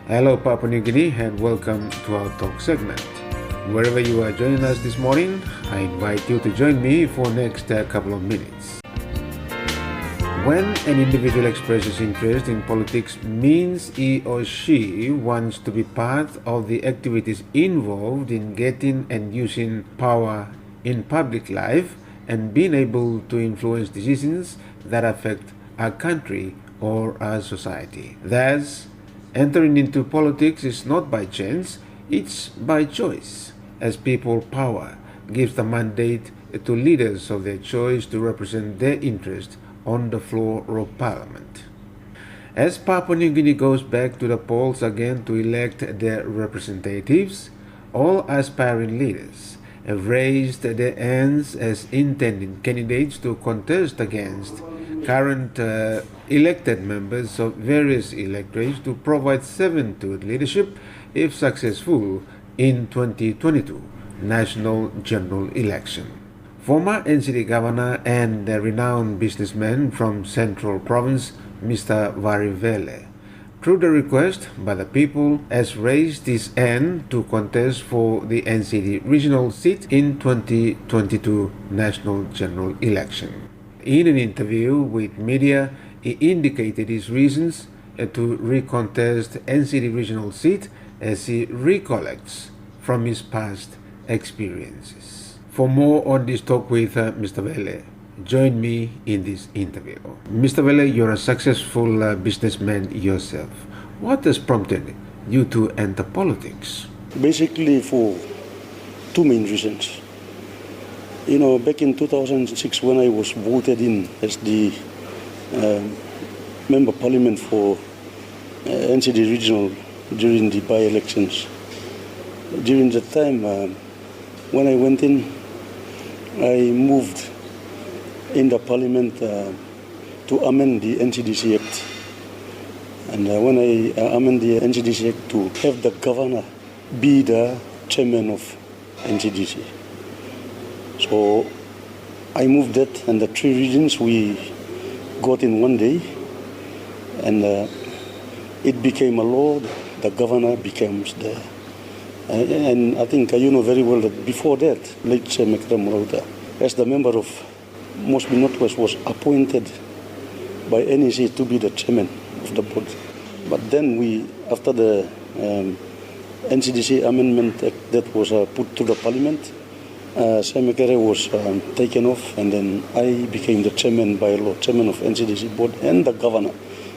Hello Papua New Guinea and welcome to our talk segment. Wherever you are joining us this morning, I invite you to join me for the next couple of minutes. When an individual expresses interest in politics means he or she wants to be part of the activities involved in getting and using power in public life and being able to influence decisions that affect our country or our society. Thus, entering into politics is not by chance, it's by choice, as people power gives the mandate to leaders of their choice to represent their interest on the floor of Parliament. As Papua New Guinea goes back to the polls again to elect their representatives, all aspiring leaders have raised their hands as intending candidates to contest against current elected members of various electorates to provide servanthood leadership if successful in 2022 National General Election. Former NCD Governor and a renowned businessman from Central Province, Mr. Wari Vele, through the request by the people, has raised his hand to contest for the NCD Regional Seat in 2022 National General Election. In an interview with media, he indicated his reasons to recontest NCD Regional Seat as he recollects from his past experiences. For more on this talk with Mr. Vele, join me in this interview. Mr. Vele, you're a successful businessman yourself. What has prompted you to enter politics? Basically for two main reasons. Back in 2006 when I was voted in as the Member of Parliament for NCD Regional during the by-elections, during that time when I went in, I moved in the Parliament to amend the NCDC Act. And when I amend the NCDC Act to have the governor be the chairman of NCDC. So I moved that, and the three regions we got in one day, and it became a law. The governor becomes the and I think you know very well that before that, late Magea, as the member of Mosby Northwest, was appointed by NEC to be the chairman of the board. But then after the NCDC Amendment Act that was put to the Parliament, Magea was taken off, and then I became the chairman by law, chairman of NCDC board and the governor.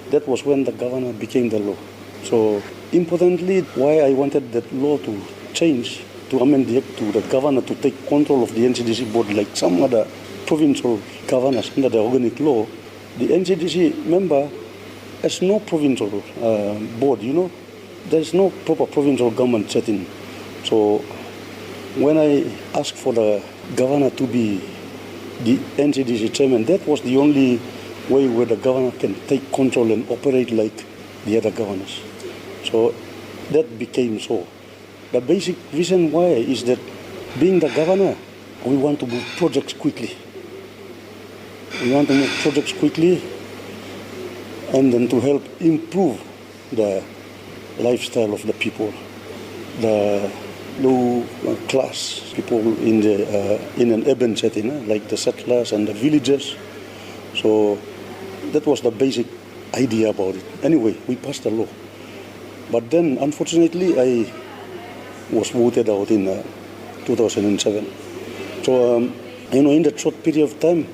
That was when the governor became the law. So importantly, why I wanted that law to change, to amend the act to the governor to take control of the NCDC board like some other provincial governors under the organic law. The NCDC member has no provincial board, There's no proper provincial government setting. So when I asked for the governor to be the NCDC chairman, that was the only way where the governor can take control and operate like the other governors. So that became so. The basic reason why is that being the governor, we want to move projects quickly. We want to move projects quickly and then to help improve the lifestyle of the people, the low class people in an urban setting, like the settlers and the villagers. So that was the basic idea about it. Anyway, we passed the law. But then, unfortunately, I was voted out in 2007. So, in that short period of time,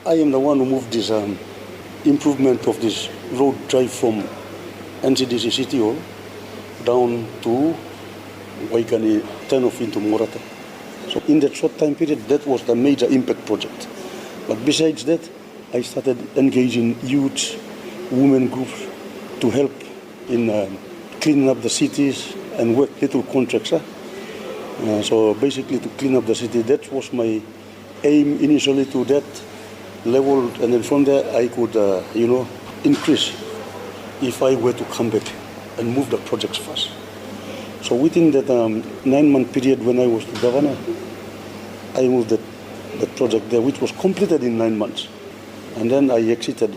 I am the one who moved this improvement of this road drive from NCDC City Hall down to Waikani, turn off into Morata. So in that short time period, that was the major impact project. But besides that, I started engaging youth, women groups to help in cleaning up the cities and work little contracts. So basically to clean up the city, that was my aim initially to that level, and then from there I could, increase if I were to come back and move the projects fast. So within that 9-month period when I was the governor, I moved that project there, which was completed in 9 months. And then I exited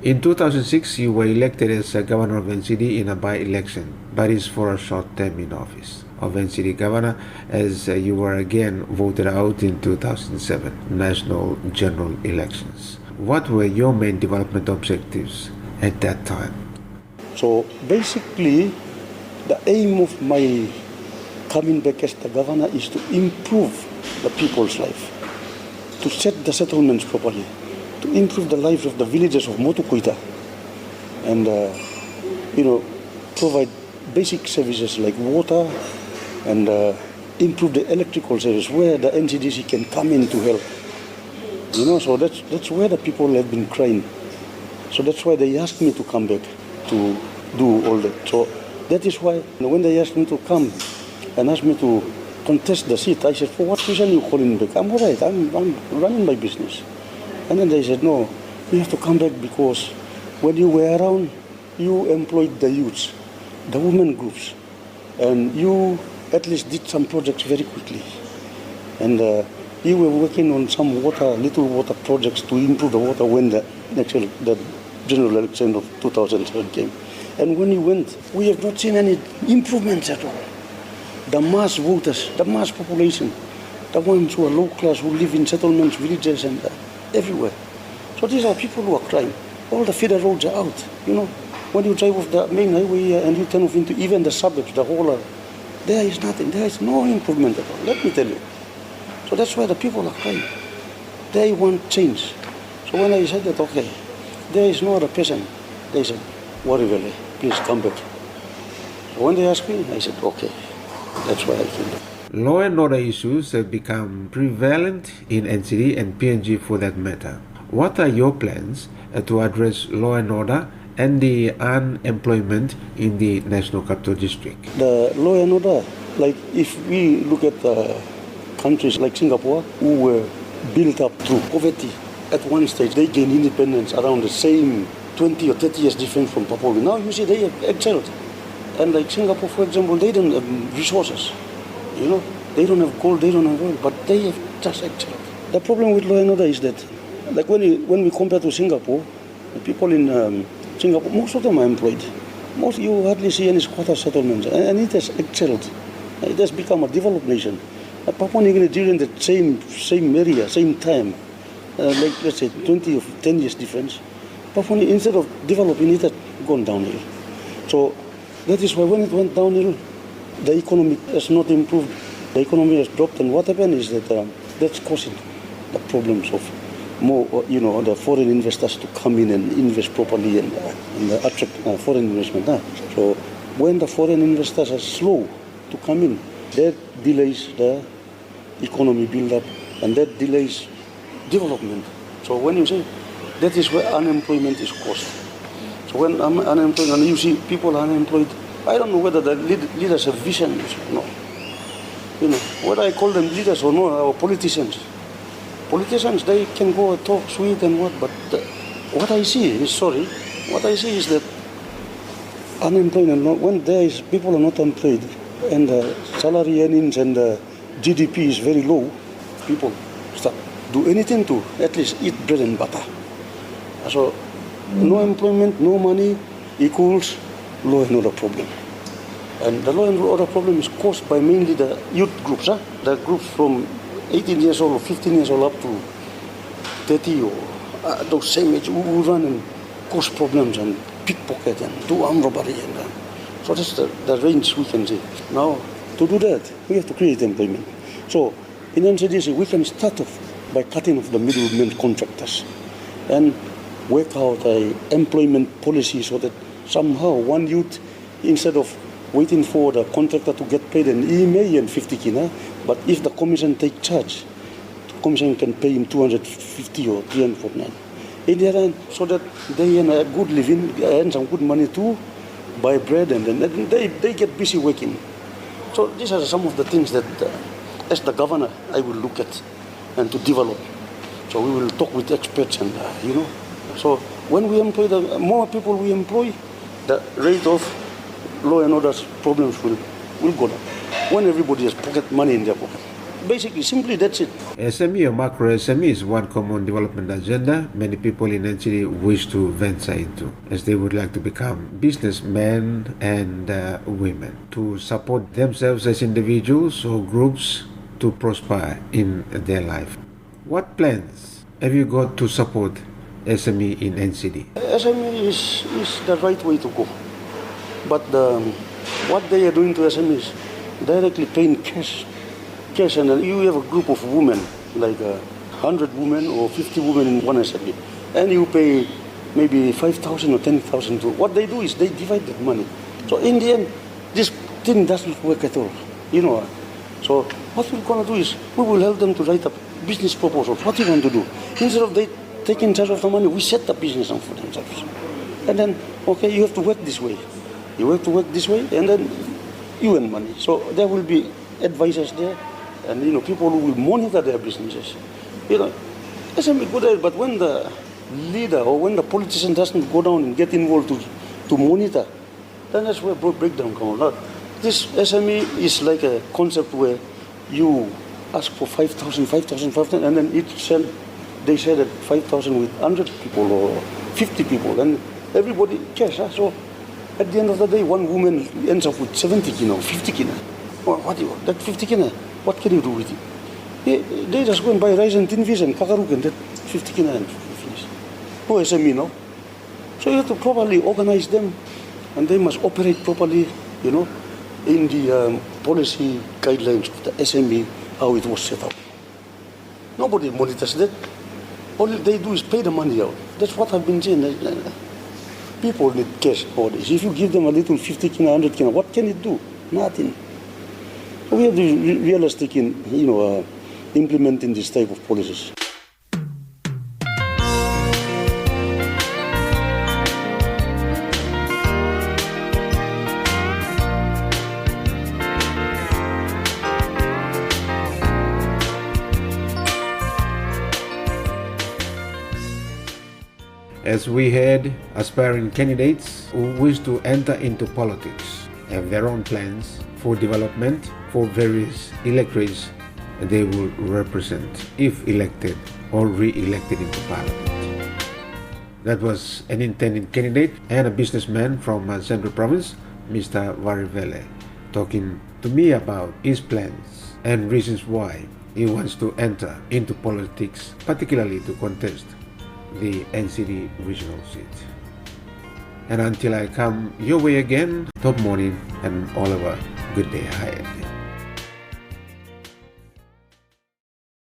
In 2006, you were elected as a governor of NCD in a by-election, but it's for a short term in office of NCD governor, as you were again voted out in 2007 national general elections. What were your main development objectives at that time? So basically, the aim of my coming back as the governor is to improve the people's life, to set the settlements properly, to improve the lives of the villagers of Motukuita, and provide basic services like water, and improve the electrical service where the NCDC can come in to help. So that's where the people have been crying. So that's why they asked me to come back to do all that. So that is why when they asked me to come and asked me to contest the seat, I said, for what reason are you calling back? I'm all right, I'm running my business. And then they said, no, you have to come back because when you were around, you employed the youths, the women groups, and you at least did some projects very quickly. And you were working on some little water projects to improve the water when the general election of 2007 came. And when you went, we have not seen any improvements at all. The mass voters, the mass population, the ones who are low class, who live in settlements, villages, and everywhere. So these are people who are crying. All the feeder roads are out. When you drive off the main highway and you turn off into even the suburbs, the whole, there is nothing. There is no improvement at all. Let me tell you. So that's why the people are crying. They want change. So when I said that, okay, there is no other person, they said, Wari Vele, please come back. So when they asked me, I said, okay, that's why I came back. Law and order issues have become prevalent in NCD and PNG for that matter. What are your plans to address law and order and the unemployment in the National Capital District? The law and order, like if we look at countries like Singapore, who were built up through poverty, at one stage they gained independence around the same 20 or 30 years difference from Papua. Now you see they have excelled. And like Singapore, for example, they don't have resources. They don't have gold, they don't have oil, but they have just excelled. The problem with law and order is that, like when we compare to Singapore, the people in Singapore, most of them are employed. You hardly see any squatter settlements, and it has excelled. It has become a developed nation. Papua New Guinea during the same area, same time, like let's say 20 or 10 years difference, Papua New, instead of developing, it has gone downhill. So that is why when it went downhill, the economy has not improved. The economy has dropped, and what happened is that that's causing the problems of more, the foreign investors to come in and invest properly and attract foreign investment. So when the foreign investors are slow to come in, that delays the economy build-up, and that delays development. So when you say, that is where unemployment is caused. So when I'm unemployed and you see people unemployed, I don't know whether the leaders have vision or no. Whether I call them leaders or no, or politicians. Politicians, they can go and talk sweet and what I see is that unemployment, when people are not employed and the salary earnings and the GDP is very low, people start do anything to at least eat bread and butter. So no employment, no money equals law and order problem. And the law and order problem is caused by mainly the youth groups, the groups from 18 years old or 15 years old up to 30 or those same age who run and cause problems and pickpocket and do armed robbery. So that's the range we can see. Now, to do that, we have to create employment. So in NCDC, we can start off by cutting off the middlemen contractors and work out an employment policy so that somehow one youth, instead of waiting for the contractor to get paid and he may earn 50 kina, but if the commission take charge, the commission can pay him 250 or 349. In the end, so that they earn a good living, earn some good money too, buy bread, and then they get busy working. So these are some of the things that, as the governor, I will look at and to develop. So we will talk with experts and, So when we employ, the more people we employ, the rate of law and order problems will go down. When everybody has pocket money in their pocket, Basically, simply that's it. SME or macro SME is one common development agenda many people in NCD wish to venture into, as they would like to become businessmen and women to support themselves as individuals or groups to prosper in their life. What plans have you got to support SME in NCD? SME is the right way to go. But what they are doing to SMEs, directly paying cash, and you have a group of women, like 100 women or 50 women in one SME, and you pay maybe 5,000 or 10,000 to. What they do is they divide that money. So in the end, this thing doesn't work at all, So what we're going to do is we will help them to write up business proposals. What do you want to do? Instead of they taking charge of the money, we set the business up for themselves. And then, okay, you have to work this way. You have to work this way, and then you earn money. So there will be advisors there, and people who will monitor their businesses. SME good at it, but when the leader or when the politician doesn't go down and get involved to monitor, then that's where breakdown comes out. This SME is like a concept where you ask for 5,000, and then they say that 5,000 with 100 people or 50 people, and everybody cares. So at the end of the day, one woman ends up with 70 kina, 50 kina. Well, that 50 kina, what can you do with it? They just go and buy rice and tin fish and kakaruk and that 50 kina and finish. No SME now. So you have to properly organize them, and they must operate properly, in the policy guidelines of the SME, how it was set up. Nobody monitors that. All they do is pay the money out. That's what I've been saying. People need cash nowadays. If you give them a little 50 kina, 100 kina, what can it do? Nothing. We have to be realistic in, implementing this type of policies. As we had aspiring candidates who wish to enter into politics, have their own plans for development for various electorates they will represent if elected or re-elected into parliament. That was an intended candidate and a businessman from Central Province, Mr. Wari Vele, talking to me about his plans and reasons why he wants to enter into politics, particularly to contest the NCD Regional Seat. And until I come your way again, top morning and all of a good day ahead.